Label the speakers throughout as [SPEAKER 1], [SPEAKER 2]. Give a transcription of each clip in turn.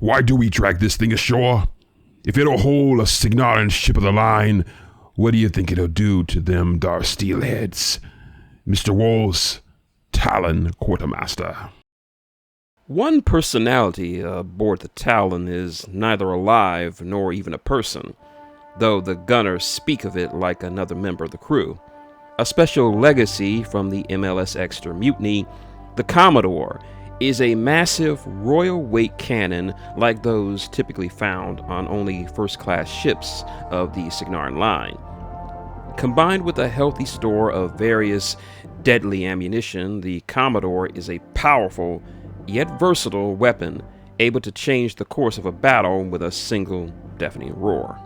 [SPEAKER 1] Why do we drag this thing ashore? If it'll hold a Signarin ship of the line, what do you think it'll do to them dar steelheads? Mr. Walls, Talon Quartermaster.
[SPEAKER 2] One personality aboard the Talon is neither alive nor even a person, though the gunners speak of it like another member of the crew. A special legacy from the MLS Exeter mutiny, the Commodore is a massive royal weight cannon like those typically found on only first-class ships of the Signarin line. Combined with a healthy store of various deadly ammunition, the Commodore is a powerful yet versatile weapon able to change the course of a battle with a single deafening roar.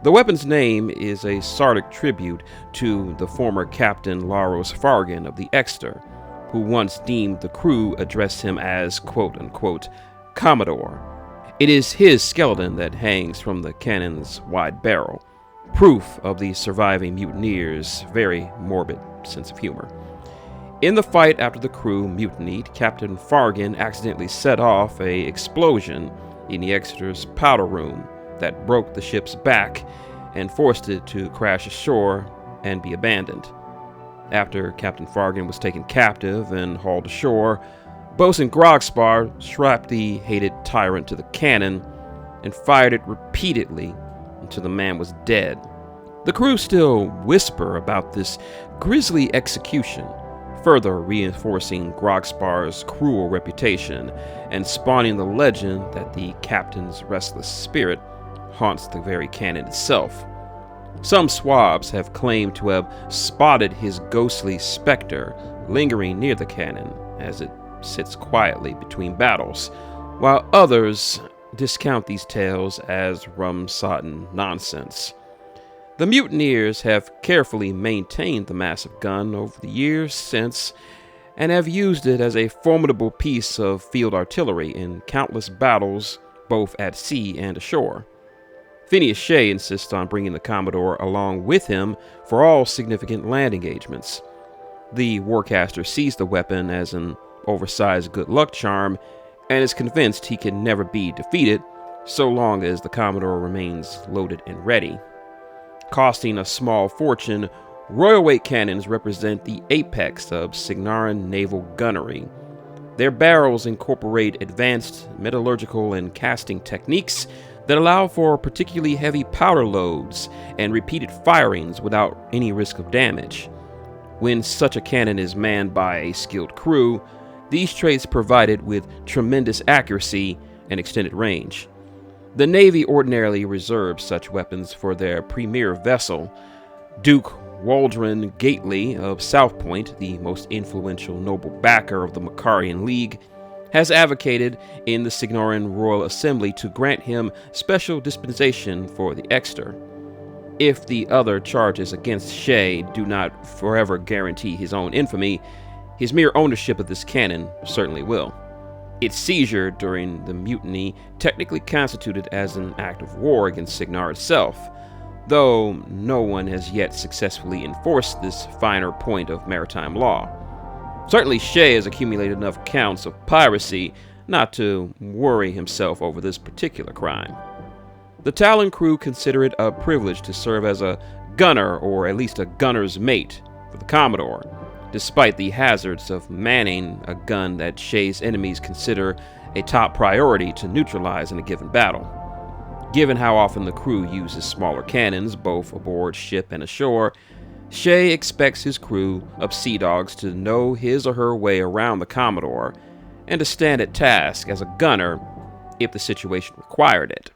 [SPEAKER 2] The weapon's name is a sardic tribute to the former Captain Laros Fargan of the Exeter, who once deemed the crew addressed him as quote-unquote Commodore. It is his skeleton that hangs from the cannon's wide barrel, proof of the surviving mutineers' very morbid sense of humor. In the fight after the crew mutinied, Captain Fargan accidentally set off an explosion in the Exeter's powder room that broke the ship's back and forced it to crash ashore and be abandoned. After Captain Fargan was taken captive and hauled ashore, Boatswain Grogspar strapped the hated tyrant to the cannon and fired it repeatedly until the man was dead. The crew still whisper about this grisly execution, further reinforcing Grogspar's cruel reputation and spawning the legend that the captain's restless spirit haunts the very cannon itself. Some swabs have claimed to have spotted his ghostly specter lingering near the cannon as it sits quietly between battles, while others discount these tales as rum-sodden nonsense. The mutineers have carefully maintained the massive gun over the years since, and have used it as a formidable piece of field artillery in countless battles both at sea and ashore. Phineas Shae insists on bringing the Commodore along with him for all significant land engagements. The warcaster sees the weapon as an oversized good luck charm and is convinced he can never be defeated so long as the Commodore remains loaded and ready. Costing a small fortune, royal weight cannons represent the apex of Signarin naval gunnery. Their barrels incorporate advanced metallurgical and casting techniques that allow for particularly heavy powder loads and repeated firings without any risk of damage. When such a cannon is manned by a skilled crew, these traits provide it with tremendous accuracy and extended range. The Navy ordinarily reserves such weapons for their premier vessel. Duke Waldron Gately of South Point, the most influential noble backer of the Macarian League, has advocated in the Signarin Royal Assembly to grant him special dispensation for the Exeter. If the other charges against Shae do not forever guarantee his own infamy, his mere ownership of this cannon certainly will. Its seizure during the mutiny technically constituted as an act of war against Signar itself, though no one has yet successfully enforced this finer point of maritime law. Certainly Shae has accumulated enough counts of piracy not to worry himself over this particular crime. The Talon crew consider it a privilege to serve as a gunner, or at least a gunner's mate, for the Commodore, despite the hazards of manning a gun that Shae's enemies consider a top priority to neutralize in a given battle. Given how often the crew uses smaller cannons, both aboard ship and ashore, Shae expects his crew of sea dogs to know his or her way around the Commodore and to stand at task as a gunner if the situation required it.